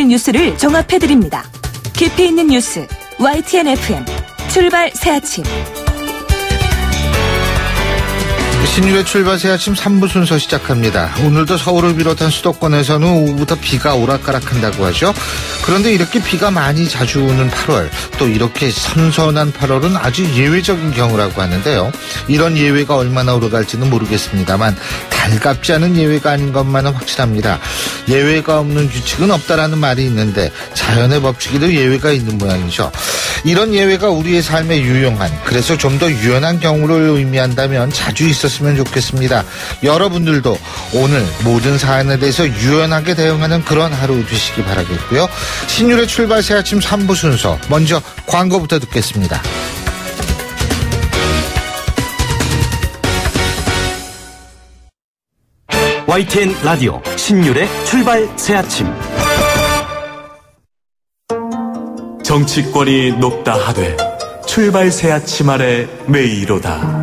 주목할 뉴스를 종합해드립니다. 깊이 있는 뉴스 YTN FM 출발 새아침. 신유의 출발 새아침 3부 순서 시작합니다. 오늘도 서울을 비롯한 수도권에서는 오후부터 비가 오락가락한다고 하죠. 그런데 이렇게 비가 많이 자주 오는 8월, 또 이렇게 선선한 8월은 아주 예외적인 경우라고 하는데요. 이런 예외가 얼마나 오래갈지는 모르겠습니다만 달갑지 않은 예외가 아닌 것만은 확실합니다. 예외가 없는 규칙은 없다라는 말이 있는데 자연의 법칙에도 예외가 있는 모양이죠. 이런 예외가 우리의 삶에 유용한, 그래서 좀 더 유연한 경우를 의미한다면 자주 있었으면 좋겠습니다. 여러분들도 오늘 모든 사안에 대해서 유연하게 대응하는 그런 하루 되시기 바라겠고요. 신율의 출발 새아침 3부 순서, 먼저 광고부터 듣겠습니다. YTN 라디오 신율의 출발 새아침. 정치권이 높다 하되 출발 새아침 아래 메이로다.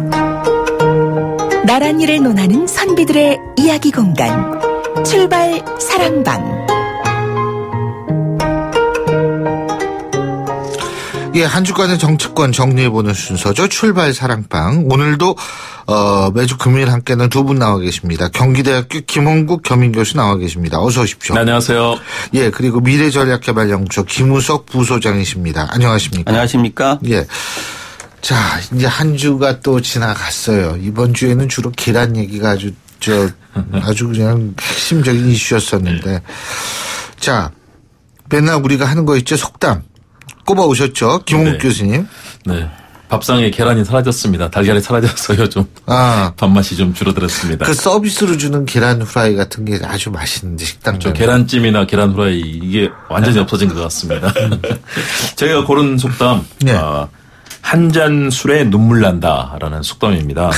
나란 일을 논하는 선비들의 이야기 공간, 출발 사랑방. 예, 한 주간의 정치권 정리해보는 순서죠. 출발 사랑방. 오늘도 매주 금요일 함께는 두 분 나와 계십니다. 경기대학교 김홍국 겸임교수 나와 계십니다. 어서 오십시오. 네, 안녕하세요. 예, 그리고 미래전략개발연구소 김우석 부소장이십니다. 안녕하십니까? 안녕하십니까? 예. 자, 이제 한 주가 또 지나갔어요. 이번 주에는 주로 계란 얘기가 아주 그냥 핵심적인 이슈였었는데. 자, 맨날 우리가 하는 거 있죠? 속담. 꼽아 오셨죠? 김홍국 교수님. 네. 밥상에 계란이 사라졌습니다. 달걀이 사라졌어요. 좀. 밥맛이 좀 줄어들었습니다. 그 서비스로 주는 계란 후라이 같은 게 아주 맛있는데, 식당. 그렇죠. 계란찜이나 계란 후라이, 이게 완전히 없어진 것 같습니다. 제가 고른 속담. 네. 한 잔 술에 눈물 난다라는 속담입니다.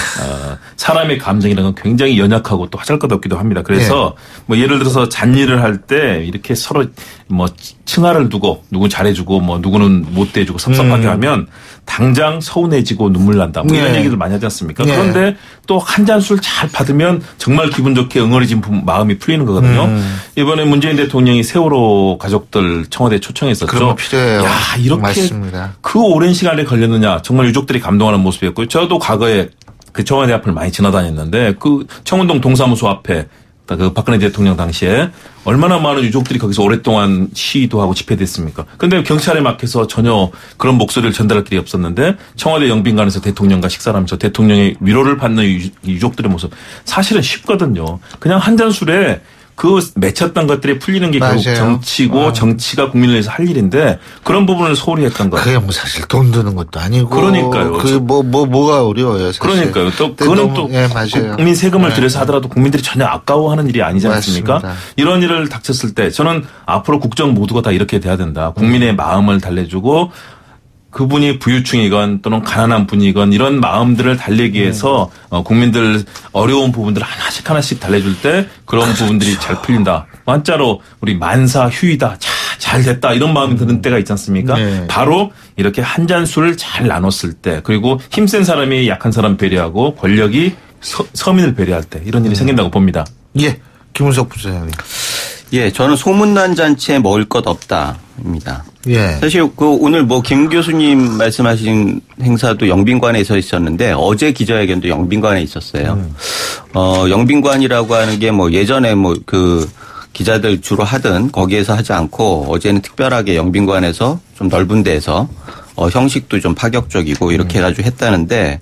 사람의 감정이라는 건 굉장히 연약하고 또 하잘것없기도 합니다. 그래서 뭐 예를 들어서 잔일을 할 때 이렇게 서로 뭐 칭하를 두고 누구 잘해주고 뭐 누구는 못 대해주고 섭섭하게 하면 당장 서운해지고 눈물 난다. 뭐 이런 얘기들 많이 하지 않습니까? 그런데 또 한 잔 술 잘 받으면 정말 기분 좋게 응어리진 마음이 풀리는 거거든요. 이번에 문재인 대통령이 세월호 가족들 청와대에 초청했었죠. 그런 거 필요해요. 야, 이렇게 맞습니다. 그 오랜 시간에 걸렸느냐. 정말 유족들이 감동하는 모습이었고요. 저도 과거에 그 청와대 앞을 많이 지나다녔는데 그 청운동 동사무소 앞에 그 박근혜 대통령 당시에 얼마나 많은 유족들이 거기서 오랫동안 시위도 하고 집회됐습니까? 그런데 경찰에 막혀서 전혀 그런 목소리를 전달할 길이 없었는데 청와대 영빈관에서 대통령과 식사를 하면서 대통령의 위로를 받는 유족들의 모습. 사실은 쉽거든요. 그냥 한 잔 술에 그 맺혔던 것들이 풀리는 게 결국 정치고 정치가 국민을 위해서 할 일인데 그런 부분을 소홀히 했던 거예요. 그게 뭐 사실 돈 드는 것도 아니고. 그러니까요. 그게 뭐가 어려워요, 사실. 그러니까요. 또 그거는 또 맞아요. 국민 세금을 들여서 하더라도 국민들이 전혀 아까워하는 일이 아니지 않습니까? 맞습니다. 이런 일을 닥쳤을 때 저는 앞으로 국정 모두가 다 이렇게 돼야 된다. 국민의 마음을 달래주고 그분이 부유층이건 또는 가난한 분이건 이런 마음들을 달래기 위해서 국민들 어려운 부분들을 하나씩 달래줄 때 그런 부분들이 잘 풀린다. 한자로 우리 만사 휴이다. 잘 됐다. 이런 마음이 드는 때가 있지 않습니까? 네. 바로 이렇게 한 잔 술을 잘 나눴을 때 그리고 힘센 사람이 약한 사람 배려하고 권력이 서민을 배려할 때 이런 일이 생긴다고 봅니다. 예. 김우석 부소장님. 예, 저는 소문난 잔치에 먹을 것 없다입니다. 예. 사실 오늘 김 교수님 말씀하신 행사도 영빈관에서 있었는데 어제 기자회견도 영빈관에 있었어요. 영빈관이라고 하는 게 예전에 그 기자들 주로 하던 거기에서 하지 않고 어제는 특별하게 영빈관에서 좀 넓은 데에서 형식도 좀 파격적이고 이렇게 해가지고 했다는데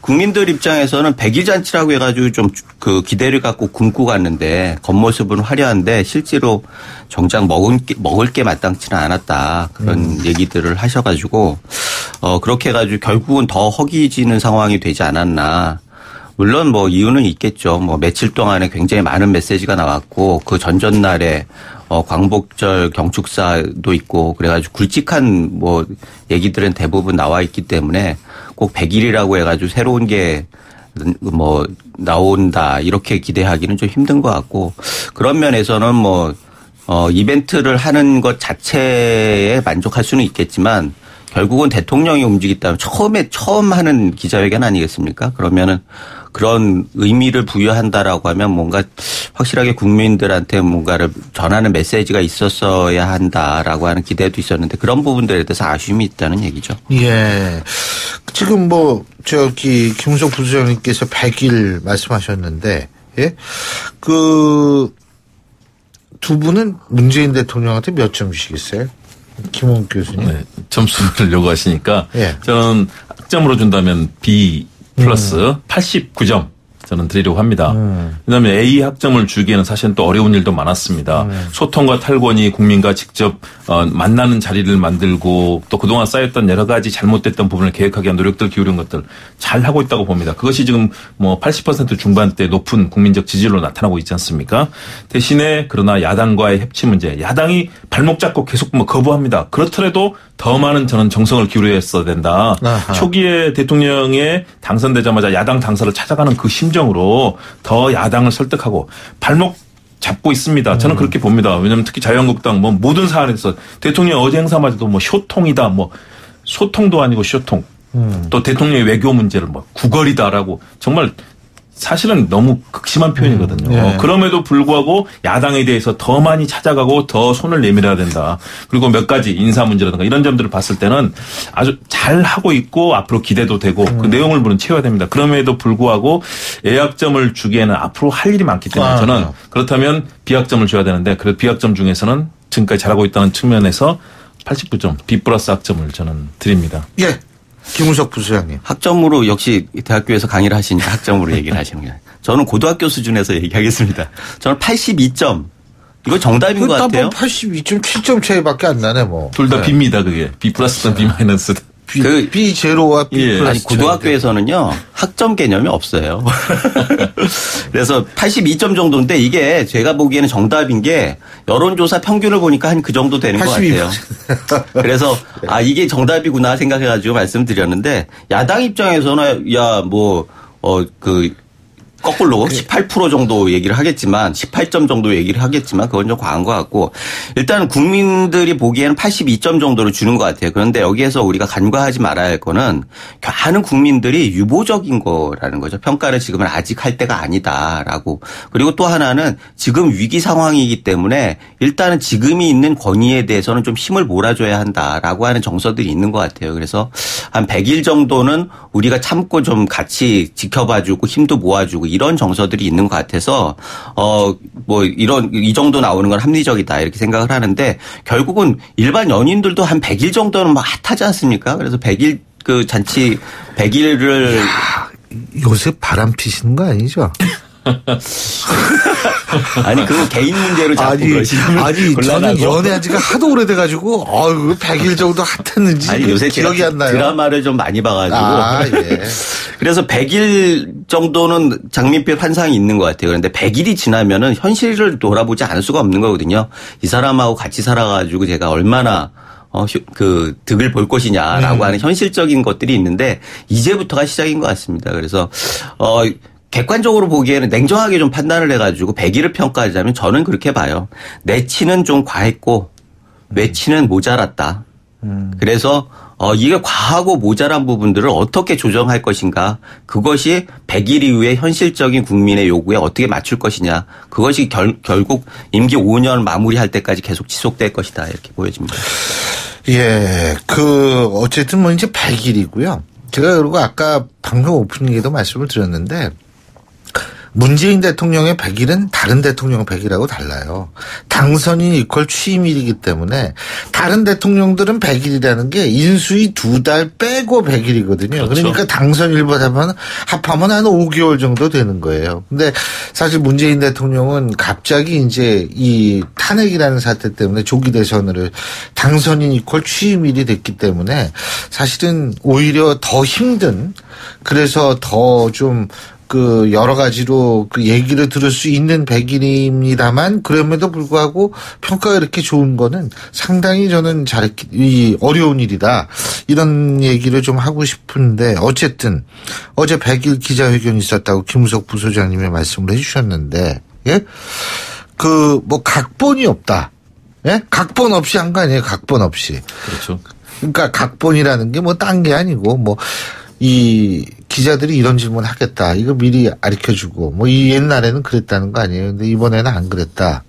국민들 입장에서는 100일 잔치라고 해가지고 좀 그 기대를 갖고 굶고 갔는데 겉모습은 화려한데 실제로 정작 먹을 게 마땅치는 않았다. 그런 얘기들을 하셔가지고 그렇게 해가지고 결국은 더 허기지는 상황이 되지 않았나. 물론 이유는 있겠죠. 며칠 동안에 굉장히 많은 메시지가 나왔고 그 전전날에 광복절 경축사도 있고 그래가지고 굵직한 얘기들은 대부분 나와 있기 때문에 꼭 100일이라고 해가지고 새로운 게 나온다 이렇게 기대하기는 좀 힘든 것 같고 그런 면에서는 이벤트를 하는 것 자체에 만족할 수는 있겠지만 결국은 대통령이 움직였다면 처음 하는 기자회견 아니겠습니까? 그러면은 그런 의미를 부여한다라고 하면 뭔가 확실하게 국민들한테 뭔가를 전하는 메시지가 있었어야 한다라고 하는 기대도 있었는데 그런 부분들에 대해서 아쉬움이 있다는 얘기죠. 예. 지금 뭐 김우석 부소장님께서 100일 말씀하셨는데 예? 그 두 분은 문재인 대통령한테 몇 점 주시겠어요? 김홍 교수님. 네, 점수를 요구하시니까 예. 저는 학점으로 준다면 B 플러스 89점 저는 드리려고 합니다. 왜냐하면 A 학점을 주기에는 사실은 또 어려운 일도 많았습니다. 소통과 탈권이 국민과 직접 만나는 자리를 만들고 또 그동안 쌓였던 여러 가지 잘못됐던 부분을 개혁하기 위한 노력들 기울인 것들 잘 하고 있다고 봅니다. 그것이 지금 뭐 80% 중반대 높은 국민적 지지율로 나타나고 있지 않습니까? 대신에 그러나 야당과의 협치 문제, 야당이 발목 잡고 계속 뭐 거부합니다. 그렇더라도 더 많은 저는 정성을 기울여야 된다. 아하. 초기에 대통령에 당선되자마자 야당 당사를 찾아가는 그 심정으로 더 야당을 설득하고 발목 잡고 있습니다. 저는 그렇게 봅니다. 왜냐하면 특히 자유한국당 뭐 모든 사안에서 대통령 어제 행사마저도 뭐 쇼통이다, 뭐 소통도 아니고 쇼통. 또 대통령의 외교 문제를 뭐 구걸이다라고 정말 사실은 너무 극심한 표현이거든요. 네. 그럼에도 불구하고 야당에 대해서 더 많이 찾아가고 더 손을 내밀어야 된다. 그리고 몇 가지 인사 문제라든가 이런 점들을 봤을 때는 아주 잘 하고 있고 앞으로 기대도 되고 그 내용을 물론 채워야 됩니다. 그럼에도 불구하고 A학점을 주기에는 앞으로 할 일이 많기 때문에 저는 그렇다면 B학점을 줘야 되는데 그 B학점 중에서는 지금까지 잘하고 있다는 측면에서 89점 B 플러스 학점을 저는 드립니다. 예. 김우석 부소장님. 학점으로 역시 대학교에서 강의를 하시니까 학점으로 얘기를 하시는 거예요. 저는 고등학교 수준에서 얘기하겠습니다. 저는 82점. 이거 정답인 것 같아요. 82.7점 차이밖에 안 나네 뭐. 둘 다 B입니다. 그게 B 플러스든 B 마이너스든. B 제로와 B 예. 플러스. 아니 고등학교에서는요 학점 개념이 없어요. 그래서 82점 정도인데 이게 제가 보기에는 정답인 게 여론조사 평균을 보니까 한 그 정도 되는 것 같아요. 그래서 이게 정답이구나 생각해가지고 말씀드렸는데 야당 입장에서는 거꾸로 18% 정도 얘기를 하겠지만 18점 정도 얘기를 하겠지만 그건 좀 과한 것 같고 일단 국민들이 보기에는 82점 정도를 주는 것 같아요. 그런데 여기에서 우리가 간과하지 말아야 할 거는 많은 국민들이 유보적인 거라는 거죠. 평가를 지금은 아직 할 때가 아니다라고. 그리고 또 하나는 지금 위기 상황이기 때문에 일단은 지금이 있는 권위에 대해서는 좀 힘을 몰아줘야 한다라고 하는 정서들이 있는 것 같아요. 그래서 한 100일 정도는 우리가 참고 좀 같이 지켜봐주고 힘도 모아주고 이런 정서들이 있는 것 같아서 이 정도 나오는 건 합리적이다 이렇게 생각을 하는데 결국은 일반 연인들도 한 100일 정도는 막 핫하지 않습니까? 그래서 100일 그 잔치 100일을 요새 바람 피시는 거 아니죠? 아니 그거 개인 문제로 자꾸 그러시면 아니 저는 연애한 지가 하도 오래돼가지고 100일 정도 핫했는지 요새 기억이 안 나요. 드라마를 좀 많이 봐가지고 예. 그래서 100일 정도는 장밋빛 환상이 있는 것 같아요. 그런데 100일이 지나면은 현실을 돌아보지 않을 수가 없는 거거든요. 이 사람하고 같이 살아가지고 제가 얼마나 득을 볼 것이냐라고 하는 현실적인 것들이 있는데 이제부터가 시작인 것 같습니다. 그래서 객관적으로 보기에는 냉정하게 좀 판단을 해가지고 100일을 평가하자면 저는 그렇게 봐요. 내치는 좀 과했고 외치는 모자랐다. 그래서 이게 과하고 모자란 부분들을 어떻게 조정할 것인가. 그것이 100일 이후에 현실적인 국민의 요구에 어떻게 맞출 것이냐. 그것이 결국 임기 5년 마무리할 때까지 계속 지속될 것이다. 이렇게 보여집니다. 예. 어쨌든 이제 100일이고요. 제가 그리고 아까 방송 오프닝에도 말씀을 드렸는데 문재인 대통령의 100일은 다른 대통령 100일하고 달라요. 당선인 이퀄 취임일이기 때문에 다른 대통령들은 100일이라는 게 인수위 2달 빼고 100일이거든요. 그렇죠. 그러니까 당선일보다 합하면 한 5개월 정도 되는 거예요. 근데 사실 문재인 대통령은 갑자기 이제 이 탄핵이라는 사태 때문에 조기 대선으로 당선인 이퀄 취임일이 됐기 때문에 사실은 오히려 더 힘든 그래서 더 좀 여러 가지로 얘기를 들을 수 있는 100일입니다만 그럼에도 불구하고 평가가 이렇게 좋은 거는 상당히 저는 어려운 일이다. 이런 얘기를 좀 하고 싶은데 어쨌든 어제 100일 기자회견이 있었다고 김우석 부소장님이 말씀을 해 주셨는데 예? 각본이 없다. 예? 각본 없이 한 거 아니에요. 각본 없이. 그렇죠. 그러니까 각본이라는 게 딴 게 아니고 이 기자들이 이런 질문 하겠다. 이거 미리 가르쳐주고 뭐 이 옛날에는 그랬다는 거 아니에요. 근데 이번에는 안 그랬다.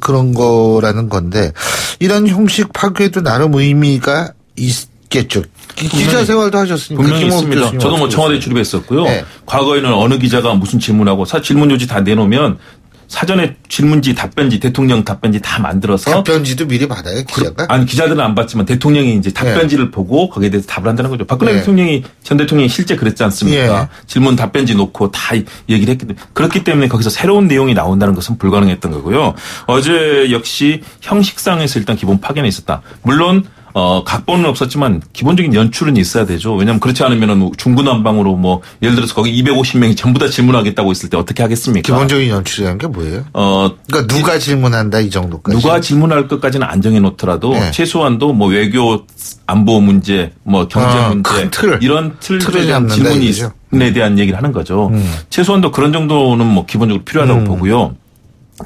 그런 거라는 건데 이런 형식 파괴도 나름 의미가 있겠죠. 기자 생활도 하셨으니까. 분명히 있습니다. 저도 뭐 청와대 출입했었고요. 네. 과거에는 어느 기자가 무슨 질문하고 질문 요지 다 내놓으면 사전에 질문지, 답변지, 대통령 답변지 다 만들어서. 답변지도 미리 받아요, 기자가? 아니, 기자들은 안 받지만 대통령이 이제 답변지를 보고 거기에 대해서 답을 한다는 거죠. 박근혜 대통령이, 전 대통령이 실제 그랬지 않습니까? 질문 답변지 놓고 다 얘기를 했기 때문에. 그렇기 때문에 거기서 새로운 내용이 나온다는 것은 불가능했던 거고요. 어제 역시 형식상에서 일단 기본 파견이 있었다. 물론 각본은 없었지만 기본적인 연출은 있어야 되죠. 왜냐하면 그렇지 않으면 중구난방으로 뭐 예를 들어서 거기 250명이 전부 다 질문하겠다고 있을 때 어떻게 하겠습니까? 기본적인 연출이라는 게 뭐예요? 그러니까 누가 질문한다 이 정도까지. 누가 질문할 것까지는 안 정해 놓더라도 최소한도 뭐 외교 안보 문제, 뭐 경제 문제 이런 틀에 대한 질문에 대한 얘기를 하는 거죠. 최소한도 그런 정도는 뭐 기본적으로 필요하다고 보고요.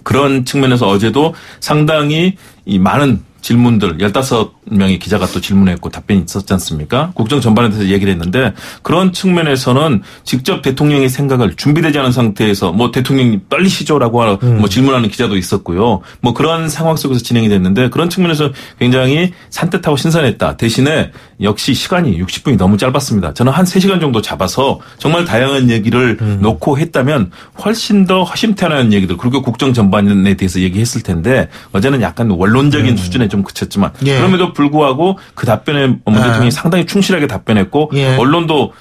그런 측면에서 어제도 상당히 이 많은 질문들 15명의 기자가 또 질문했고 답변이 있었지 않습니까? 국정 전반에 대해서 얘기를 했는데 그런 측면에서는 직접 대통령의 생각을 준비되지 않은 상태에서 뭐 대통령님 떨리시죠라고 뭐 질문하는 기자도 있었고요. 뭐 그런 상황 속에서 진행이 됐는데 그런 측면에서 굉장히 산뜻하고 신선했다. 대신에 역시 시간이 60분이 너무 짧았습니다. 저는 한 3시간 정도 잡아서 정말 다양한 얘기를 놓고 했다면 훨씬 더 허심탄회한 얘기들 그리고 국정 전반에 대해서 얘기했을 텐데 어제는 약간 원론적인 수준에 좀 그쳤지만 그럼에도 불구하고 그 답변에 문 대통령이 상당히 충실하게 답변했고 언론도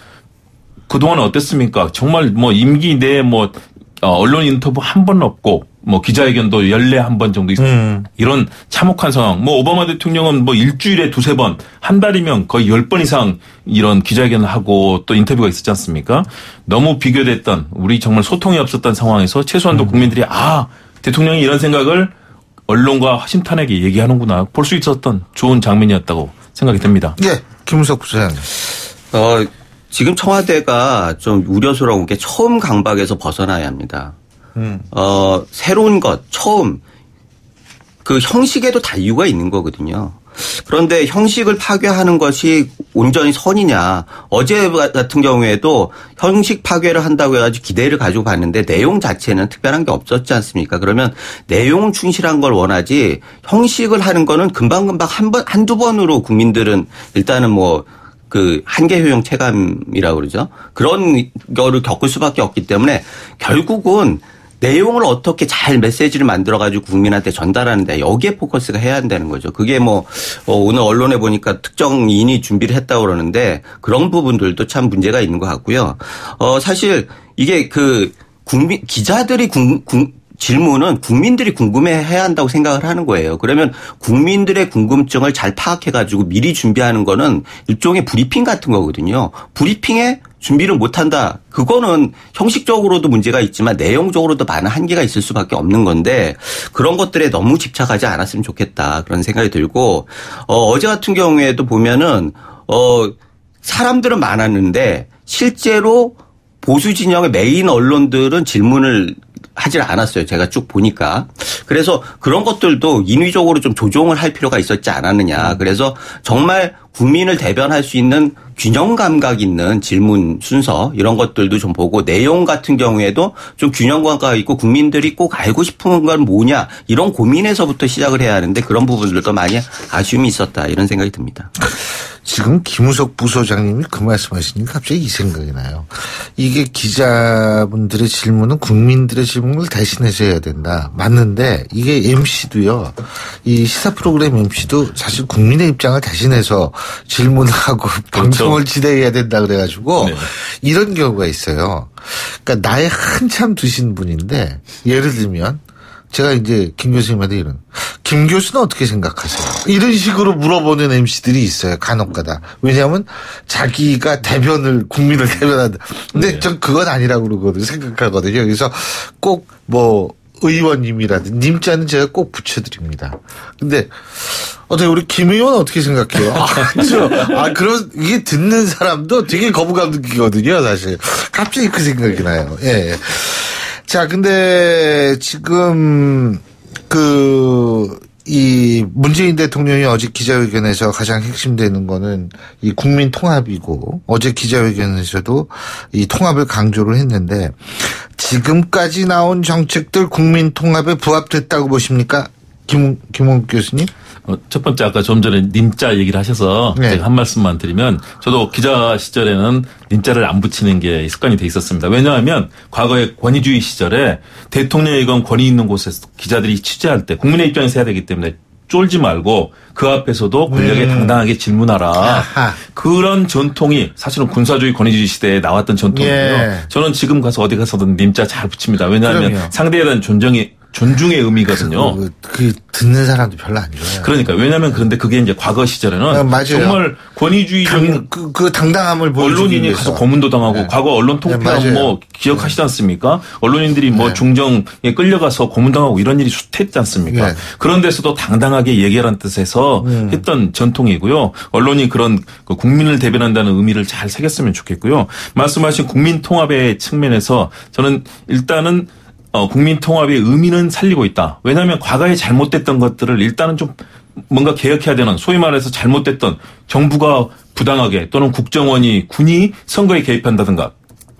그동안 어땠습니까? 정말 뭐 임기 내에 뭐 언론 인터뷰 한 번 없고 뭐 기자회견도 연례 한 번 정도 있었고 이런 참혹한 상황. 뭐 오바마 대통령은 뭐 일주일에 2-3번 한 달이면 거의 10번 이상 이런 기자회견을 하고 또 인터뷰가 있었지 않습니까? 너무 비교됐던 우리 정말 소통이 없었던 상황에서 최소한도 국민들이 대통령이 이런 생각을 언론과 허심탄회하게 얘기하는구나. 볼 수 있었던 좋은 장면이었다고 생각이 됩니다. 예. 김은석 부사장님. 지금 청와대가 좀 우려스러운 게 처음 강박에서 벗어나야 합니다. 새로운 것, 처음. 그 형식에도 다 이유가 있는 거거든요. 그런데 형식을 파괴하는 것이 온전히 선이냐. 어제 같은 경우에도 형식 파괴를 한다고 해가지고 기대를 가지고 봤는데 내용 자체는 특별한 게 없었지 않습니까? 그러면 내용 충실한 걸 원하지 형식을 하는 거는 금방금방 한두 번으로 국민들은 일단은 뭐 그 한계 효용 체감이라고 그러죠. 그런 거를 겪을 수밖에 없기 때문에 결국은 내용을 어떻게 잘 메시지를 만들어가지고 국민한테 전달하는데 여기에 포커스가 해야 한다는 거죠. 그게 뭐 오늘 언론에 보니까 특정인이 준비를 했다고 그러는데 그런 부분들도 참 문제가 있는 것 같고요. 사실 이게 그 기자들이 질문은 국민들이 궁금해해야 한다고 생각을 하는 거예요. 그러면 국민들의 궁금증을 잘 파악해가지고 미리 준비하는 거는 일종의 브리핑 같은 거거든요. 브리핑에 준비를 못한다. 그거는 형식적으로도 문제가 있지만 내용적으로도 많은 한계가 있을 수밖에 없는 건데 그런 것들에 너무 집착하지 않았으면 좋겠다. 그런 생각이 들고 어제 같은 경우에도 보면은 사람들은 많았는데 실제로 보수 진영의 메인 언론들은 질문을 하질 않았어요. 제가 쭉 보니까. 그래서 그런 것들도 인위적으로 좀 조정을 할 필요가 있었지 않았느냐. 그래서 정말 국민을 대변할 수 있는 균형 감각 있는 질문 순서 이런 것들도 좀 보고 내용 같은 경우에도 좀 균형 감각 있고 국민들이 꼭 알고 싶은 건 뭐냐 이런 고민에서부터 시작을 해야 하는데 그런 부분들도 많이 아쉬움이 있었다 이런 생각이 듭니다. 지금 김우석 부소장님이 그 말씀하시니까 갑자기 이 생각이 나요. 이게 기자분들의 질문은 국민들의 질문을 대신해서 해야 된다. 맞는데 이게 MC도요. 이 시사 프로그램 MC도 사실 국민의 입장을 대신해서 질문하고 방송을 진행해야 된다 그래가지고 이런 경우가 있어요. 그러니까 나이 한참 드신 분인데 예를 들면 제가 이제 김 교수님한테 김 교수는 어떻게 생각하세요? 이런 식으로 물어보는 MC들이 있어요. 간혹가다. 왜냐하면 자기가 국민을 대변한다. 근데 전 그건 아니라고 그러거든요. 생각하거든요. 그래서 꼭 뭐 의원님이라든 님자는 제가 꼭 붙여드립니다. 근데 어떻게 우리 김 의원 어떻게 생각해요? 그런 이게 듣는 사람도 되게 거부감 느끼거든요. 사실 갑자기 그 생각이 나요. 예. 자, 근데 지금 이 문재인 대통령이 어제 기자회견에서 가장 핵심되는 거는 이 국민 통합이고 어제 기자회견에서도 이 통합을 강조를 했는데 지금까지 나온 정책들 국민 통합에 부합됐다고 보십니까? 김홍 교수님? 첫 번째 아까 좀 전에 님자 얘기를 하셔서 네. 제가 한 말씀만 드리면 저도 기자 시절에는 님자를 안 붙이는 게 습관이 돼 있었습니다. 왜냐하면 과거에 권위주의 시절에 대통령이건 권위 있는 곳에서 기자들이 취재할 때 국민의 입장에서 해야 되기 때문에 쫄지 말고 그 앞에서도 권력에 당당하게 질문하라. 아하. 그런 전통이 사실은 군사주의 권위주의 시대에 나왔던 전통이고요. 예. 저는 지금 가서 어디 가서든 님자 잘 붙입니다. 왜냐하면 그럼요. 상대에 대한 존중의 의미거든요. 그 듣는 사람도 별로 안 좋아요. 그러니까 왜냐하면 그런데 그게 이제 과거 시절에는 맞아요. 정말 권위주의적인 그 당당함을 보여주기 언론인이 위해서. 가서 고문도 당하고 네. 과거 언론 통폐합 네, 맞아요. 뭐 기억하시지 않습니까? 언론인들이 뭐 중정에 끌려가서 고문당하고 이런 일이 숱했지 않습니까? 네. 그런 데서도 당당하게 얘기하라는 뜻에서 했던 전통이고요. 언론이 그런 그 국민을 대변한다는 의미를 잘 새겼으면 좋겠고요. 말씀하신 국민 통합의 측면에서 저는 일단은 국민 통합의 의미는 살리고 있다. 왜냐하면 과거에 잘못됐던 것들을 일단은 좀 뭔가 개혁해야 되는 소위 말해서 잘못됐던 정부가 부당하게 또는 국정원이 군이 선거에 개입한다든가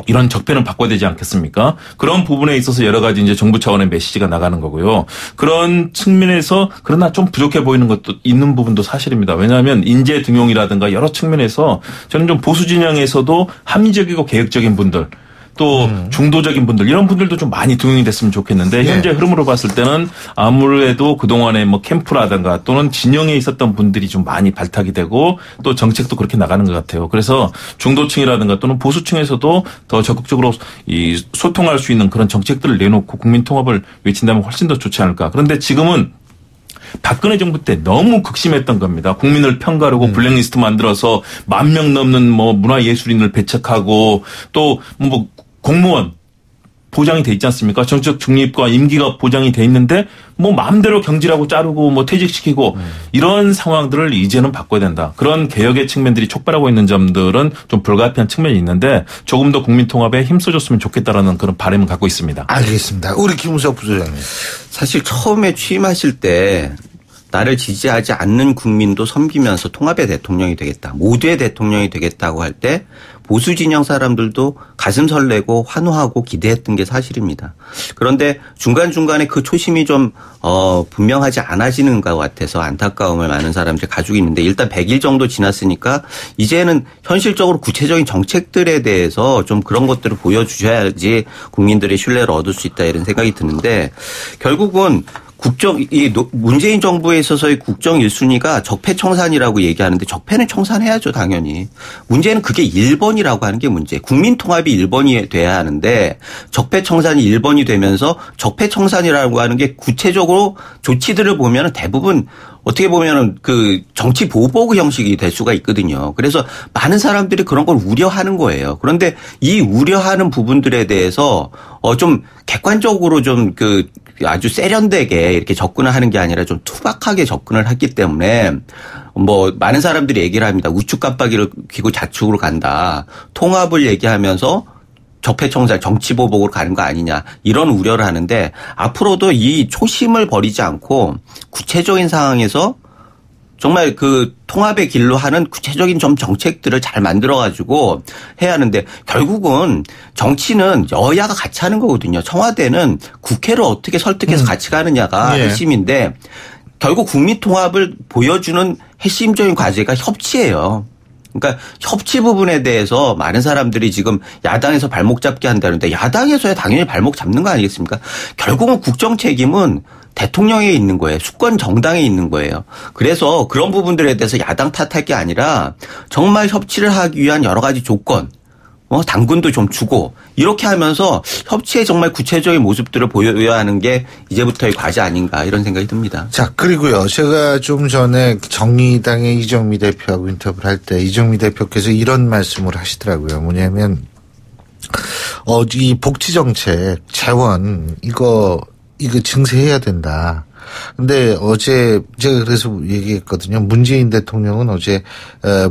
이런 적폐는 바꿔야 되지 않겠습니까? 그런 부분에 있어서 여러 가지 이제 정부 차원의 메시지가 나가는 거고요. 그런 측면에서 그러나 좀 부족해 보이는 것도 있는 부분도 사실입니다. 왜냐하면 인재 등용이라든가 여러 측면에서 저는 좀 보수 진영에서도 합리적이고 개혁적인 분들 또 중도적인 분들 이런 분들도 좀 많이 등용이 됐으면 좋겠는데 현재 흐름으로 봤을 때는 아무래도 그동안에 뭐 캠프라든가 또는 진영에 있었던 분들이 좀 많이 발탁이 되고 또 정책도 그렇게 나가는 것 같아요. 그래서 중도층이라든가 또는 보수층에서도 더 적극적으로 이 소통할 수 있는 그런 정책들을 내놓고 국민 통합을 외친다면 훨씬 더 좋지 않을까. 그런데 지금은 박근혜 정부 때 너무 극심했던 겁니다. 국민을 편가르고 블랙리스트 만들어서 10,000명 넘는 뭐 문화예술인을 배척하고 또 뭐 공무원 보장이 돼 있지 않습니까? 정치적 중립과 임기가 보장이 돼 있는데 뭐 마음대로 경질하고 자르고 뭐 퇴직시키고 이런 상황들을 이제는 바꿔야 된다. 그런 개혁의 측면들이 촉발하고 있는 점들은 좀 불가피한 측면이 있는데 조금 더 국민 통합에 힘써줬으면 좋겠다라는 그런 바람을 갖고 있습니다. 알겠습니다. 우리 김우석 부소장님. 사실 처음에 취임하실 때 나를 지지하지 않는 국민도 섬기면서 통합의 대통령이 되겠다. 모두의 대통령이 되겠다고 할 때 보수 진영 사람들도 가슴 설레고 환호하고 기대했던 게 사실입니다. 그런데 중간중간에 그 초심이 좀 분명하지 않아지는 것 같아서 안타까움을 많은 사람들이 가지고 있는데 일단 100일 정도 지났으니까 이제는 현실적으로 구체적인 정책들에 대해서 좀 그런 것들을 보여주셔야지 국민들의 신뢰를 얻을 수 있다 이런 생각이 드는데 결국은 문재인 정부에 있어서의 국정 1순위가 적폐청산이라고 얘기하는데 적폐는 청산해야죠, 당연히. 문제는 그게 1번이라고 하는 게 문제. 국민 통합이 1번이 돼야 하는데 적폐청산이 1번이 되면서 적폐청산이라고 하는 게 구체적으로 조치들을 보면 대부분 어떻게 보면은 그 정치 보복 형식이 될 수가 있거든요. 그래서 많은 사람들이 그런 걸 우려하는 거예요. 그런데 이 우려하는 부분들에 대해서 좀 객관적으로 좀 그 아주 세련되게 이렇게 접근을 하는 게 아니라 좀 투박하게 접근을 했기 때문에 뭐 많은 사람들이 얘기를 합니다. 우측 깜빡이를 켜고 좌측으로 간다. 통합을 얘기하면서 적폐청산 정치보복으로 가는 거 아니냐 이런 우려를 하는데 앞으로도 이 초심을 버리지 않고 구체적인 상황에서 정말 그 통합의 길로 하는 구체적인 좀 정책들을 잘 만들어가지고 해야 하는데 결국은 정치는 여야가 같이 하는 거거든요. 청와대는 국회를 어떻게 설득해서 같이 가느냐가 핵심인데 결국 국민 통합을 보여주는 핵심적인 과제가 협치예요. 그러니까 협치 부분에 대해서 많은 사람들이 지금 야당에서 발목 잡게 한다는데 야당에서야 당연히 발목 잡는 거 아니겠습니까? 결국은 국정 책임은 대통령에 있는 거예요. 수권 정당에 있는 거예요. 그래서 그런 부분들에 대해서 야당 탓할 게 아니라 정말 협치를 하기 위한 여러 가지 조건, 당근도 좀 주고 이렇게 하면서 협치의 정말 구체적인 모습들을 보여야 하는 게 이제부터의 과제 아닌가 이런 생각이 듭니다. 자, 그리고요. 제가 좀 전에 정의당의 이정미 대표하고 인터뷰를 할 때 이정미 대표께서 이런 말씀을 하시더라고요. 뭐냐면 이 복지정책, 재원 이거 증세해야 된다. 근데 어제 제가 그래서 얘기했거든요. 문재인 대통령은 어제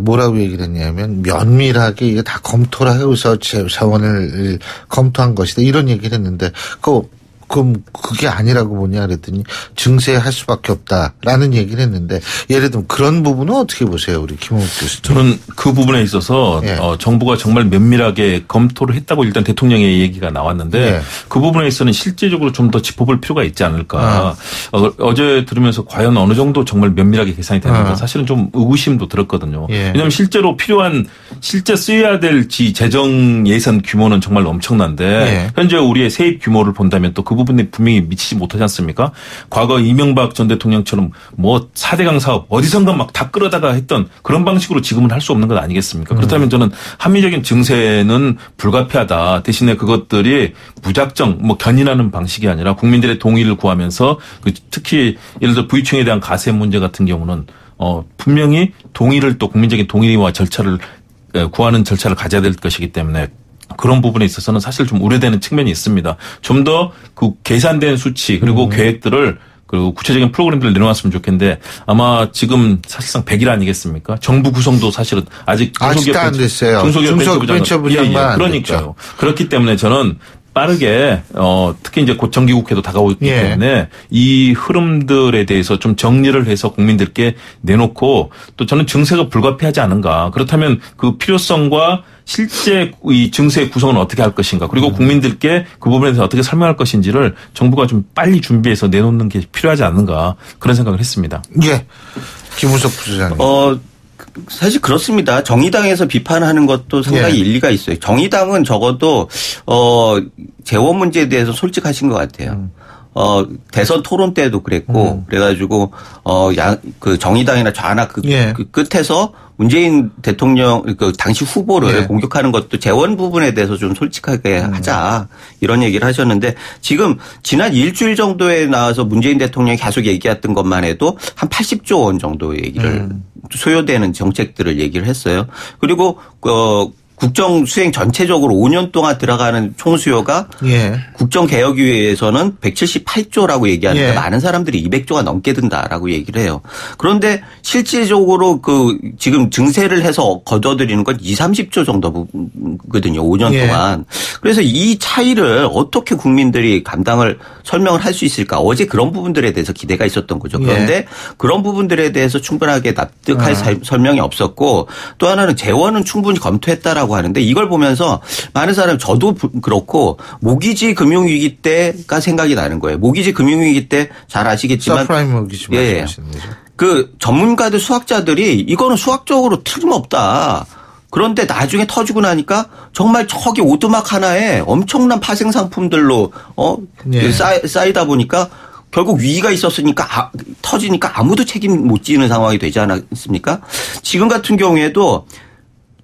뭐라고 얘기를 했냐면 면밀하게 이거 다 검토를 해서 재원을 검토한 것이다. 이런 얘기를 했는데 그거 그럼 그게 아니라고 보냐 그랬더니 증세할 수밖에 없다라는 얘기를 했는데 예를 들면 그런 부분은 어떻게 보세요, 우리 김홍국 교수님? 저는 그 부분에 있어서 예. 정부가 정말 면밀하게 검토를 했다고 일단 대통령의 얘기가 나왔는데 예. 그 부분에 있어서는 실제적으로 좀 더 짚어볼 필요가 있지 않을까. 어제 들으면서 과연 어느 정도 정말 면밀하게 계산이 되는가 사실은 좀 의구심도 들었거든요. 예. 왜냐하면 실제로 필요한 실제 쓰여야 될 재정 예산 규모는 정말 엄청난데 예. 현재 우리의 세입 규모를 본다면 또 그 부분에 분명히 미치지 못하지 않습니까? 과거 이명박 전 대통령처럼 뭐 4대강 사업 어디선가 막 다 끌어다가 했던 그런 방식으로 지금은 할 수 없는 것 아니겠습니까? 그렇다면 저는 합리적인 증세는 불가피하다. 대신에 그것들이 무작정 뭐 견인하는 방식이 아니라 국민들의 동의를 구하면서 특히 예를 들어 부유층에 대한 가세 문제 같은 경우는 분명히 동의를 또 국민적인 동의와 절차를 구하는 절차를 가져야 될 것이기 때문에 그런 부분에 있어서는 사실 좀 우려되는 측면이 있습니다. 좀 더 그 계산된 수치 그리고 계획들을 그리고 구체적인 프로그램들을 내놓았으면 좋겠는데 아마 지금 사실상 100일 아니겠습니까? 정부 구성도 사실은 아직도 안 됐어요. 중소벤처부 장관 그러니까요. 그렇기 때문에 저는 빠르게 특히 이제 곧 정기국회도 다가오고 있기 예. 때문에 이 흐름들에 대해서 좀 정리를 해서 국민들께 내놓고 또 저는 증세가 불가피하지 않은가. 그렇다면 그 필요성과 실제 이 증세 구성은 어떻게 할 것인가. 그리고 국민들께 그 부분에 대해서 어떻게 설명할 것인지를 정부가 좀 빨리 준비해서 내놓는 게 필요하지 않는가. 그런 생각을 했습니다. 예. 김우석 부소장님. 사실 그렇습니다. 정의당에서 비판하는 것도 상당히 예. 일리가 있어요. 정의당은 적어도 재원 문제에 대해서 솔직하신 것 같아요. 대선 토론 때도 그랬고 그래가지고 그 정의당이나 좌나 그 끝에서 문재인 대통령 그 당시 후보를 공격하는 것도 재원 부분에 대해서 좀 솔직하게 하자 이런 얘기를 하셨는데 지금 지난 일주일 정도에 나와서 문재인 대통령이 계속 얘기했던 것만 해도 한 80조 원 정도 얘기를 소요되는 정책들을 얘기를 했어요. 그리고 국정 수행 전체적으로 5년 동안 들어가는 총수요가 국정개혁위에서는 178조라고 얘기하는데 많은 사람들이 200조가 넘게 든다라고 얘기를 해요. 그런데 실질적으로 그 지금 증세를 해서 거둬들이는 건 20, 30조 정도거든요. 5년 동안. 그래서 이 차이를 어떻게 국민들이 감당을 설명을 할 수 있을까. 어제 그런 부분들에 대해서 기대가 있었던 거죠. 그런데 그런 부분들에 대해서 충분하게 납득할 설명이 없었고 또 하나는 재원은 충분히 검토했다라고 하는데 이걸 보면서 많은 사람 저도 그렇고 모기지 금융위기 때가 생각이 나는 거예요. 모기지 금융위기 때 잘 아시겠지만 서프라임 모기지 말씀하시는 거죠. 그 전문가들 수학자들이 이거는 수학적으로 틀림없다. 그런데 나중에 터지고 나니까 정말 저기 오두막 하나에 엄청난 파생 상품들로 쌓이다 보니까 결국 위기가 있었으니까 터지니까 아무도 책임 못 지는 상황이 되지 않았습니까? 지금 같은 경우에도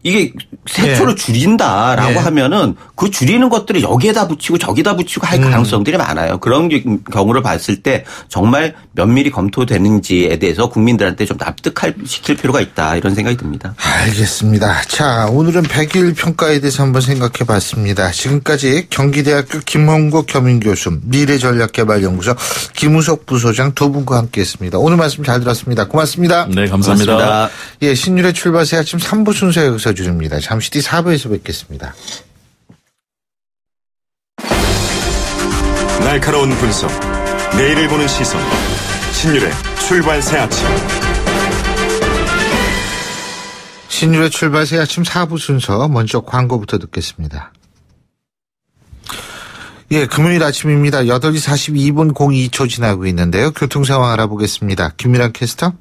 이게 세초를 줄인다라고 하면은 그 줄이는 것들을 여기에다 붙이고 저기다 붙이고 할 가능성들이 많아요. 그런 경우를 봤을 때 정말 면밀히 검토되는지에 대해서 국민들한테 좀 납득시킬 필요가 있다 이런 생각이 듭니다. 알겠습니다. 자, 오늘은 100일 평가에 대해서 한번 생각해 봤습니다. 지금까지 경기대학교 김홍국 겸임교수, 미래전략개발연구소 김우석 부소장 두 분과 함께했습니다. 오늘 말씀 잘 들었습니다. 고맙습니다. 네, 감사합니다. 고맙습니다. 예, 신율의 출발 새 아침 3부 순서 여기서 줄입니다. 잠시 뒤 4부에서 뵙겠습니다. 날카로운 분석, 내일을 보는 시선, 신율의 출발 새 아침. 신율의 출발 새 아침 4부 순서 먼저 광고부터 듣겠습니다. 예, 금요일 아침입니다. 8시 42분 02초 지나고 있는데요. 교통 상황 알아보겠습니다. 김미란 캐스터.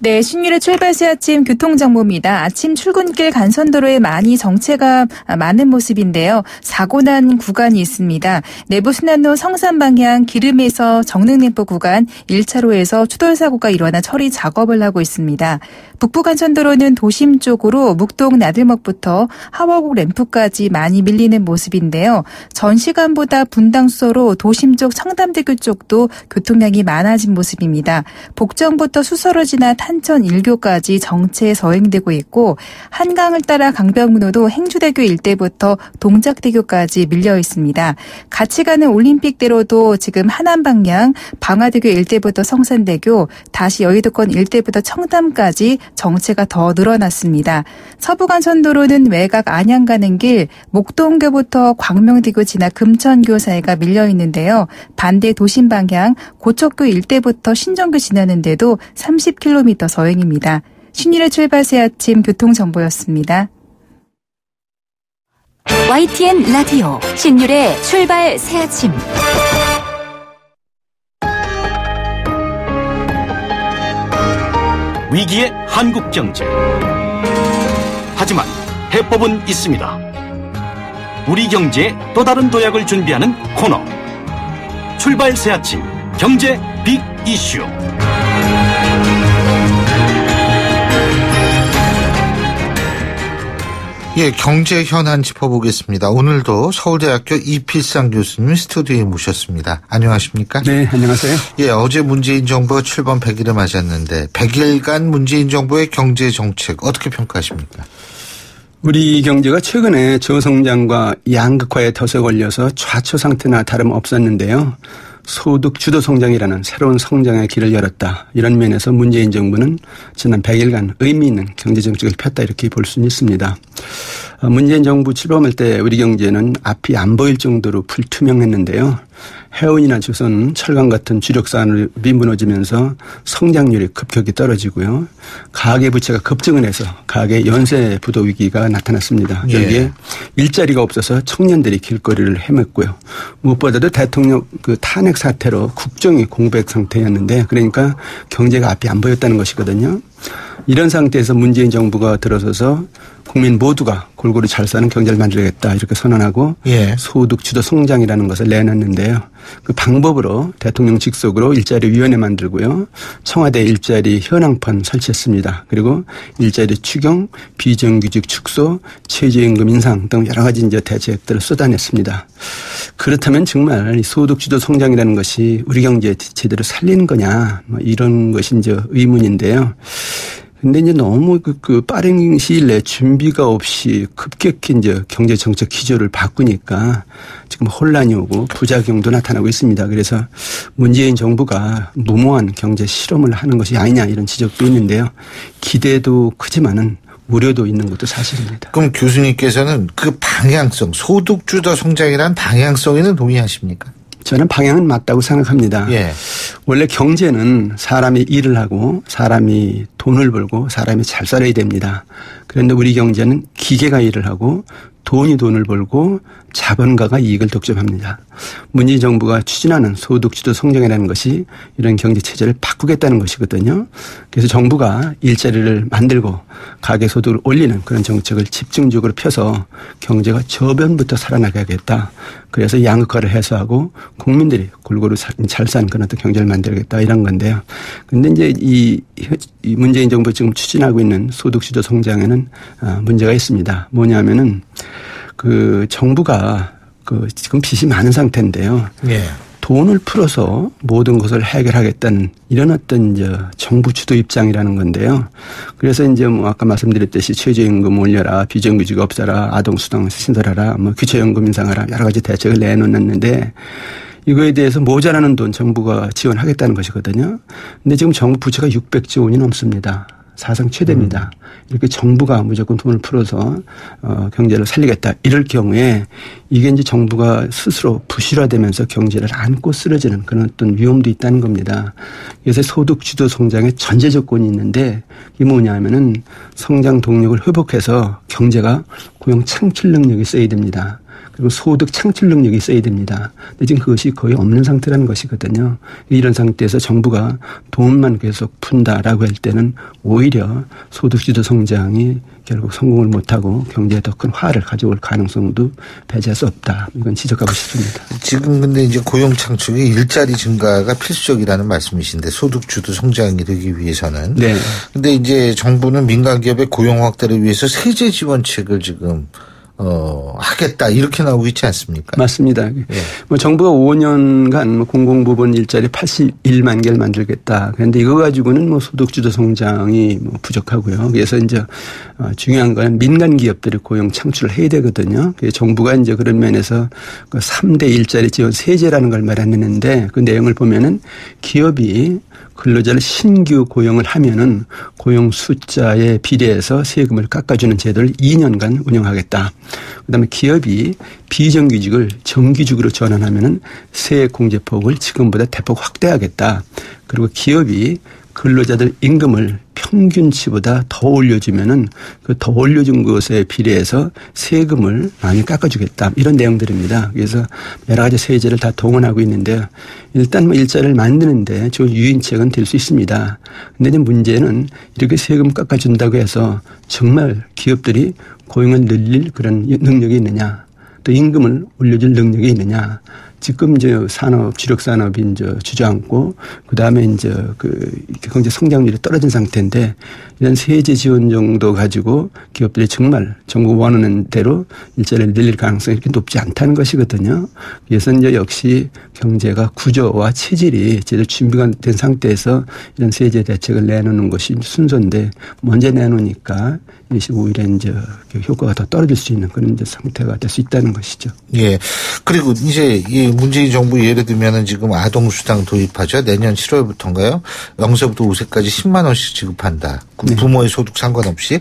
네, 신율의 출발 새 아침 교통정보입니다. 아침 출근길 간선도로에 많이 정체가 많은 모습인데요. 사고 난 구간이 있습니다. 내부순환로 성산 방향 기름에서 정릉램프 구간 1차로에서 추돌사고가 일어나 처리 작업을 하고 있습니다. 북부간선도로는 도심 쪽으로 묵동 나들목부터 하워곡 램프까지 많이 밀리는 모습인데요. 전 시간보다 분당수서로 도심 쪽 청담대교 쪽도 교통량이 많아진 모습입니다. 복정부터 수서로 지나 탄천 1교까지 정체 서행되고 있고 한강을 따라 강변문호도 행주대교 일대부터 동작대교까지 밀려 있습니다. 같이 가는 올림픽대로도 지금 하남 방향 방화대교 일대부터 성산대교 다시 여의도권 일대부터 청담까지 정체가 더 늘어났습니다. 서부간선도로는 외곽 안양 가는 길 목동교부터 광명대교 지나 금천교 사이가 밀려 있는데요. 반대 도심 방향 고척교 일대부터 신정교 지나는데도 30km 서행입니다. 신일의 출발 새 아침 교통정보였습니다. YTN 라디오 신율의 출발 새 아침. 위기의 한국 경제. 하지만 해법은 있습니다. 우리 경제에 또 다른 도약을 준비하는 코너. 출발 새 아침 경제 빅 이슈. 예, 경제 현안 짚어보겠습니다. 오늘도 서울대학교 이필상 교수님 스튜디오에 모셨습니다. 안녕하십니까? 네, 안녕하세요. 예, 어제 문재인 정부가 출범 100일을 맞았는데 100일간 문재인 정부의 경제 정책 어떻게 평가하십니까? 우리 경제가 최근에 저성장과 양극화에 덫에 걸려서 좌초 상태나 다름없었는데요. 소득 주도 성장이라는 새로운 성장의 길을 열었다. 이런 면에서 문재인 정부는 지난 100일간 의미 있는 경제정책을 폈다 이렇게 볼 수는 있습니다. 문재인 정부 출범할 때 우리 경제는 앞이 안 보일 정도로 불투명했는데요. 해운이나 조선, 철강 같은 주력 산업이 무너지면서 성장률이 급격히 떨어지고요. 가계부채가 급증을 해서 가계 연쇄 부도 위기가 나타났습니다. 여기에 일자리가 없어서 청년들이 길거리를 헤맸고요. 무엇보다도 대통령 탄핵 사태로 국정이 공백 상태였는데 그러니까 경제가 앞이 안 보였다는 것이거든요. 이런 상태에서 문재인 정부가 들어서서 국민 모두가 골고루 잘 사는 경제를 만들겠다 이렇게 선언하고 소득 주도 성장이라는 것을 내놨는데요. 그 방법으로 대통령 직속으로 일자리위원회 만들고요. 청와대 일자리 현황판 설치했습니다. 그리고 일자리 추경, 비정규직 축소, 최저임금 인상 등 여러 가지 이제 대책들을 쏟아냈습니다. 그렇다면 정말 소득 주도 성장이라는 것이 우리 경제에 제대로 살리는 거냐 이런 것이 이제 의문인데요. 근데 이제 너무 빠른 시일 내에 준비가 없이 급격히 이제 경제 정책 기조를 바꾸니까 지금 혼란이 오고 부작용도 나타나고 있습니다. 그래서 문재인 정부가 무모한 경제 실험을 하는 것이 아니냐 이런 지적도 있는데요. 기대도 크지만은 우려도 있는 것도 사실입니다. 그럼 교수님께서는 그 방향성, 소득주도 성장이라는 방향성에는 동의하십니까? 저는 방향은 맞다고 생각합니다. 원래 경제는 사람이 일을 하고 사람이 돈을 벌고 사람이 잘 살아야 됩니다. 그런데 우리 경제는 기계가 일을 하고 돈이 돈을 벌고 자본가가 이익을 독점합니다. 문재인 정부가 추진하는 소득주도 성장이라는 것이 이런 경제 체제를 바꾸겠다는 것이거든요. 그래서 정부가 일자리를 만들고 가계소득을 올리는 그런 정책을 집중적으로 펴서 경제가 저변부터 살아나가야겠다. 그래서 양극화를 해소하고 국민들이 골고루 잘 사는 그런 어떤 경제를 만들겠다 이런 건데요. 그런데 이제 이 문재인 정부 지금 추진하고 있는 소득주도 성장에는 문제가 있습니다. 뭐냐면은 정부가 지금 빚이 많은 상태인데요. 돈을 풀어서 모든 것을 해결하겠다는 이런 어떤 이제 정부 주도 입장이라는 건데요. 그래서 이제 아까 말씀드렸듯이 최저임금 올려라, 비정규직 없애라, 아동수당 신설하라, 기초연금 인상하라 여러 가지 대책을 내놓았는데 이거에 대해서 모자라는 돈 정부가 지원하겠다는 것이거든요. 근데 지금 정부 부채가 600조 원이 넘습니다. 사상 최대입니다. 이렇게 정부가 무조건 돈을 풀어서 경제를 살리겠다. 이럴 경우에 이게 이제 정부가 스스로 부실화되면서 경제를 안고 쓰러지는 그런 어떤 위험도 있다는 겁니다. 그래서 소득 주도 성장의 전제 조건이 있는데 이게 뭐냐면은 성장 동력을 회복해서 경제가 고용 창출 능력이 있어야 됩니다. 그리고 소득 창출 능력이 있어야 됩니다. 근데 지금 그것이 거의 없는 상태라는 것이거든요. 이런 상태에서 정부가 돈만 계속 푼다라고 할 때는 오히려 소득주도 성장이 결국 성공을 못하고 경제에 더 큰 화를 가져올 가능성도 배제할 수 없다. 이건 지적하고 싶습니다. 지금 근데 이제 고용 창출이 일자리 증가가 필수적이라는 말씀이신데 소득주도 성장이 되기 위해서는. 네. 근데 이제 정부는 민간 기업의 고용 확대를 위해서 세제 지원책을 지금 하겠다 이렇게 나오고 있지 않습니까? 맞습니다. 정부가 5년간 공공부문 일자리 81만 개를 만들겠다. 그런데 이거 가지고는 소득주도 성장이 부족하고요. 그래서 이제 중요한 건 민간 기업들이 고용 창출을 해야 되거든요. 그래서 정부가 이제 그런 면에서 3대 일자리 지원 세제라는 걸 마련했는데 그 내용을 보면은 기업이 근로자를 신규 고용을 하면은 고용 숫자에 비례해서 세금을 깎아주는 제도를 2년간 운영하겠다. 그다음에 기업이 비정규직을 정규직으로 전환하면은 세액 공제폭을 지금보다 대폭 확대하겠다. 그리고 기업이 근로자들 임금을 평균치보다 더 올려주면은 그 더 올려준 것에 비례해서 세금을 많이 깎아주겠다. 이런 내용들입니다. 그래서 여러 가지 세제를 다 동원하고 있는데요. 일단 뭐 일자리를 만드는데 저 유인책은 될 수 있습니다. 근데 이제 문제는 이렇게 세금 깎아준다고 해서 정말 기업들이 고용을 늘릴 그런 능력이 있느냐. 또 임금을 올려줄 능력이 있느냐. 지금 이제 산업, 주력 산업이 이제 주저앉고, 그 다음에 이제 그 경제 성장률이 떨어진 상태인데, 이런 세제 지원 정도 가지고 기업들이 정말 정부 원하는 대로 일자리를 늘릴 가능성이 이렇게 높지 않다는 것이거든요. 그래서 이제 역시 경제가 구조와 체질이 제대로 준비가 된 상태에서 이런 세제 대책을 내놓는 것이 순서인데, 먼저 내놓으니까 이것이 오히려 이제 효과가 더 떨어질 수 있는 그런 이제 상태가 될 수 있다는 것이죠. 예. 그리고 이제 이 문재인 정부 예를 들면은 지금 아동수당 도입하죠. 내년 7월부터인가요? 0세부터 5세까지 10만 원씩 지급한다. 네. 부모의 소득 상관없이.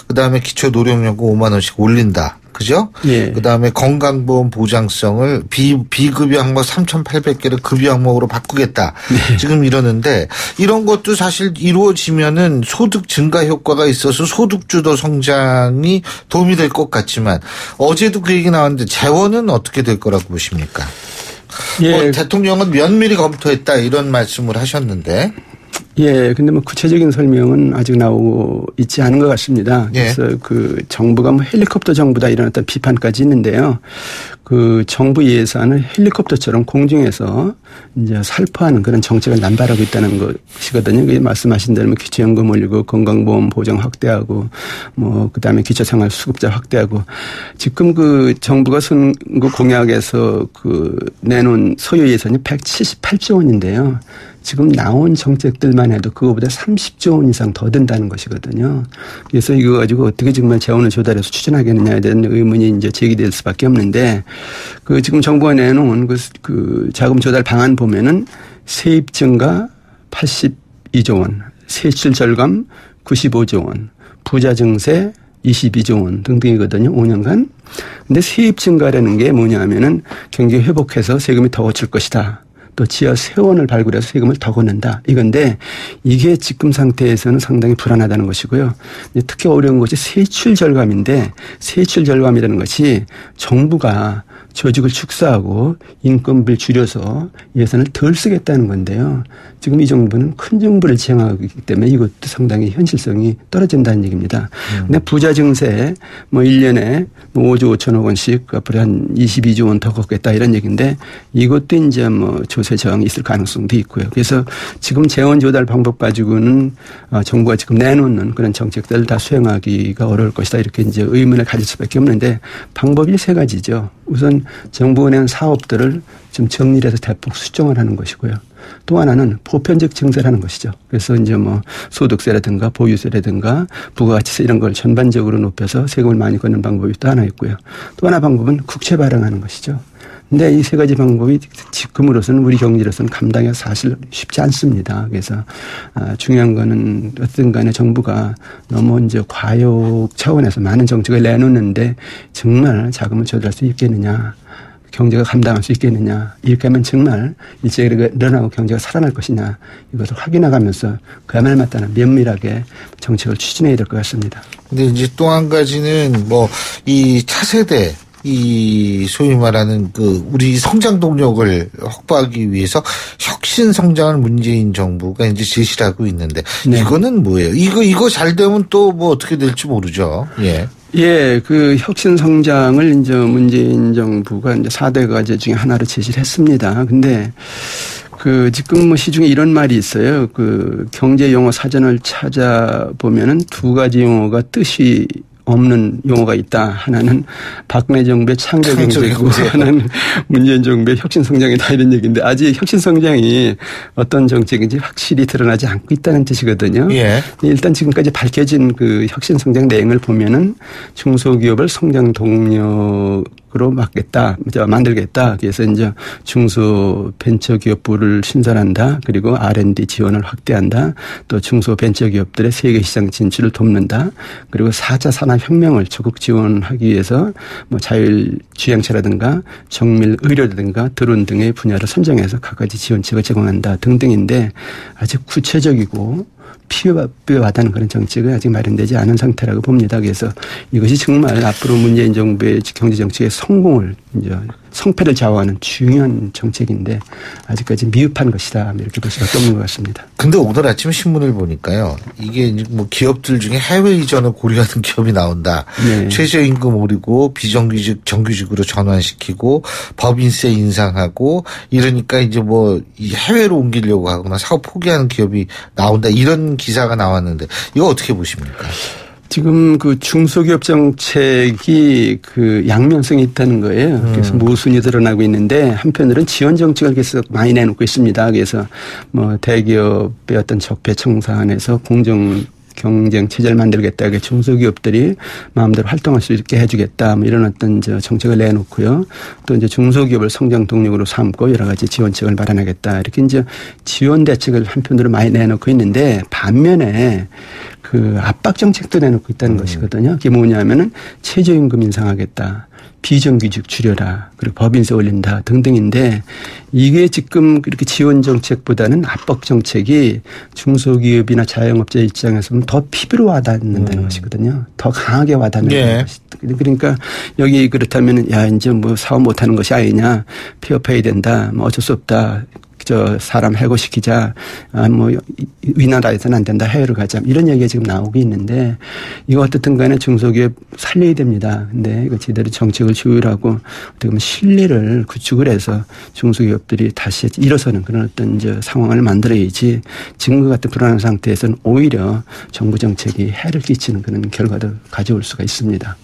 그다음에 기초노령연금 5만 원씩 올린다. 그죠? 예. 그다음에 건강보험 보장성을 비급여 항목 3,800개를 급여 항목으로 바꾸겠다. 네. 지금 이러는데 이런 것도 사실 이루어지면은 소득 증가 효과가 있어서 소득주도 성장이 도움이 될 것 같지만 어제도 그 얘기 나왔는데 재원은 어떻게 될 거라고 보십니까? 예. 대통령은 면밀히 검토했다 이런 말씀을 하셨는데. 예, 근데 뭐 구체적인 설명은 아직 나오고 있지 않은 것 같습니다. 예. 그래서 그 정부가 뭐 헬리콥터 정부다 이런 어떤 비판까지 있는데요. 그 정부 예산을 헬리콥터처럼 공중에서 이제 살포하는 그런 정책을 남발하고 있다는 것이거든요. 그게 말씀하신 대로 기초연금 올리고 건강보험 보장 확대하고 뭐 그다음에 기초생활수급자 확대하고 지금 그 정부가 선거 공약에서 그 내놓은 소요 예산이 178조 원인데요. 지금 나온 정책들만 해도 그거보다 30조 원 이상 더 든다는 것이거든요. 그래서 이거 가지고 어떻게 정말 재원을 조달해서 추진하겠느냐에 대한 의문이 이제 제기될 수밖에 없는데 그 지금 정부가 내놓은 그 자금 조달 방안 보면은 세입 증가 82조 원, 세출 절감 95조 원, 부자 증세 22조 원 등등이거든요. 5년간. 근데 세입 증가라는 게 뭐냐 하면은 경기 회복해서 세금이 더 거칠 것이다. 또 지하 세원을 발굴해서 세금을 더 걷는다. 이건데 이게 지금 상태에서는 상당히 불안하다는 것이고요. 특히 어려운 것이 세출 절감인데 세출 절감이라는 것이 정부가 조직을 축소하고 인건비를 줄여서 예산을 덜 쓰겠다는 건데요. 지금 이 정부는 큰 정부를 지향하기 때문에 이것도 상당히 현실성이 떨어진다는 얘기입니다. 근데 부자 증세 뭐 1년에 뭐 5조 5천억 원씩 앞으로 한 22조 원 더 걷겠다 이런 얘기인데 이것도 이제 뭐 조세 저항이 있을 가능성도 있고요. 그래서 지금 재원 조달 방법 가지고는 정부가 지금 내놓는 그런 정책들을 다 수행하기가 어려울 것이다 이렇게 이제 의문을 가질 수밖에 없는데 방법이 세 가지죠. 우선 정부가 낸 사업들을 좀 정리를 해서 대폭 수정을 하는 것이고요. 또 하나는 보편적 증세를 하는 것이죠. 그래서 이제 뭐 소득세라든가 보유세라든가 부가가치세 이런 걸 전반적으로 높여서 세금을 많이 걷는 방법이 또 하나 있고요. 또 하나 방법은 국채 발행하는 것이죠. 근데 이 세 가지 방법이 지금으로서는 우리 경제로서는 감당하기가 사실 쉽지 않습니다. 그래서 중요한 거는 어쨌든 간에 정부가 너무 이제 과욕 차원에서 많은 정책을 내놓는데 정말 자금을 조달할 수 있겠느냐. 경제가 감당할 수 있겠느냐. 이렇게 하면 정말 일자리가 늘어나고 경제가 살아날 것이냐. 이것을 확인해가면서 그야말로 맞다는 면밀하게 정책을 추진해야 될 것 같습니다. 근데 이제 또 한 가지는 뭐 이 차세대 이 소위 말하는 그 우리 성장 동력을 확보하기 위해서 혁신 성장을 문재인 정부가 이제 제시를 하고 있는데 네. 이거는 뭐예요? 이거 잘 되면 또 뭐 어떻게 될지 모르죠. 예. 예, 그 혁신 성장을 이제 문재인 정부가 이제 4대 과제 중에 하나로 제시를 했습니다. 근데 그 지금 뭐 시중에 이런 말이 있어요. 그 경제 용어 사전을 찾아보면은 두 가지 용어가 뜻이 없는 용어가 있다. 하나는 박근혜 정부의 창조경제고 하나는 문재인 정부의 혁신성장이다 이런 얘기인데 아직 혁신성장이 어떤 정책인지 확실히 드러나지 않고 있다는 뜻이거든요. 예. 일단 지금까지 밝혀진 그 혁신성장 내용을 보면은 중소기업을 성장 동력으로 정책으로 만들겠다. 그래서 이제 중소벤처기업부를 신설한다. 그리고 R&D 지원을 확대한다. 또 중소벤처기업들의 세계 시장 진출을 돕는다. 그리고 4차 산업혁명을 적극 지원하기 위해서 뭐 자율주행차라든가 정밀의료라든가 드론 등의 분야를 선정해서 각가지 지원책을 제공한다 등등인데 아주 구체적이고 필요에 와닿는 그런 정책은 아직 마련되지 않은 상태라고 봅니다. 그래서 이것이 정말 앞으로 문재인 정부의 경제정책의 성공을 이제 성패를 좌우하는 중요한 정책인데 아직까지 미흡한 것이다. 이렇게 볼 수밖에 없는 것 같습니다. 근데 오늘 아침 신문을 보니까요. 이게 뭐 기업들 중에 해외 이전을 고려하는 기업이 나온다. 네. 최저임금 오르고 비정규직 정규직으로 전환시키고 법인세 인상하고 이러니까 이제 뭐 해외로 옮기려고 하거나 사업 포기하는 기업이 나온다. 이런 기사가 나왔는데 이거 어떻게 보십니까? 지금 그 중소기업 정책이 그 양면성이 있다는 거예요. 그래서 모순이 드러나고 있는데 한편으로는 지원 정책을 계속 많이 내놓고 있습니다. 그래서 뭐 대기업의 어떤 적폐 청산에서 공정 경쟁 체제를 만들겠다. 중소기업들이 마음대로 활동할 수 있게 해주겠다. 뭐 이런 어떤 정책을 내놓고요. 또 이제 중소기업을 성장 동력으로 삼고 여러 가지 지원책을 마련하겠다. 이렇게 이제 지원 대책을 한편으로 많이 내놓고 있는데 반면에 그 압박 정책도 내놓고 있다는 것이거든요. 그게 뭐냐면은 최저임금 인상하겠다. 비정규직 줄여라. 그리고 법인세 올린다 등등인데 이게 지금 이렇게 지원 정책보다는 압박 정책이 중소기업이나 자영업자 입장에서는 더 피부로 와닿는다는 것이거든요. 더 강하게 와닿는 것이. 그러니까 여기 그렇다면 야 이제 뭐 사업 못하는 것이 아니냐. 폐업해야 된다. 뭐 어쩔 수 없다. 사람 해고시키자. 뭐 우리나라에서는 안 된다. 해외로 가자. 이런 얘기가 지금 나오고 있는데 이거 어떻든 간에 중소기업 살려야 됩니다. 근데 이거 제대로 정책을 조율하고 어떻게 보면 신뢰를 구축을 해서 중소기업들이 다시 일어서는 그런 어떤 이제 상황을 만들어야지 지금과 같은 불안한 상태에서는 오히려 정부 정책이 해를 끼치는 그런 결과도 가져올 수가 있습니다.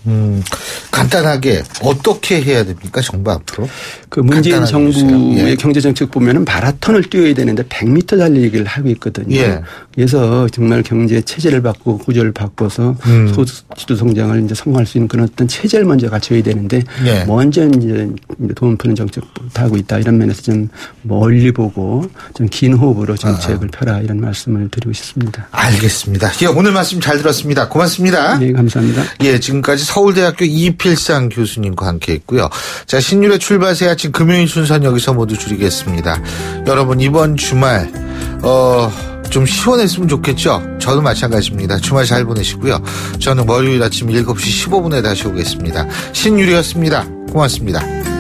간단하게 어떻게 해야 됩니까? 정부 앞으로? 그 문재인 정부의 경제정책 보면은 마라톤을 뛰어야 되는데 100m 달리기를 하고 있거든요. 예. 그래서 정말 경제 체제를 바꾸고 구조를 바꿔서 소득주도 성장을 이제 성공할 수 있는 그런 어떤 체제를 먼저 갖춰야 되는데 예. 먼저 이제 돈 푸는 정책부터 하고 있다. 이런 면에서 좀 멀리 보고 좀 긴 호흡으로 정책을 펴라 이런 말씀을 드리고 싶습니다. 알겠습니다. 예, 오늘 말씀 잘 들었습니다. 고맙습니다. 네, 감사합니다. 예, 지금까지 서울대학교 이필상 교수님과 함께했고요. 자, 신율의 출발새 아침 금요일 순서는 여기서 모두 줄이겠습니다. 여러분 이번 주말 좀 시원했으면 좋겠죠. 저도 마찬가지입니다. 주말 잘 보내시고요. 저는 월요일 아침 7시 15분에 다시 오겠습니다. 신율이었습니다. 고맙습니다.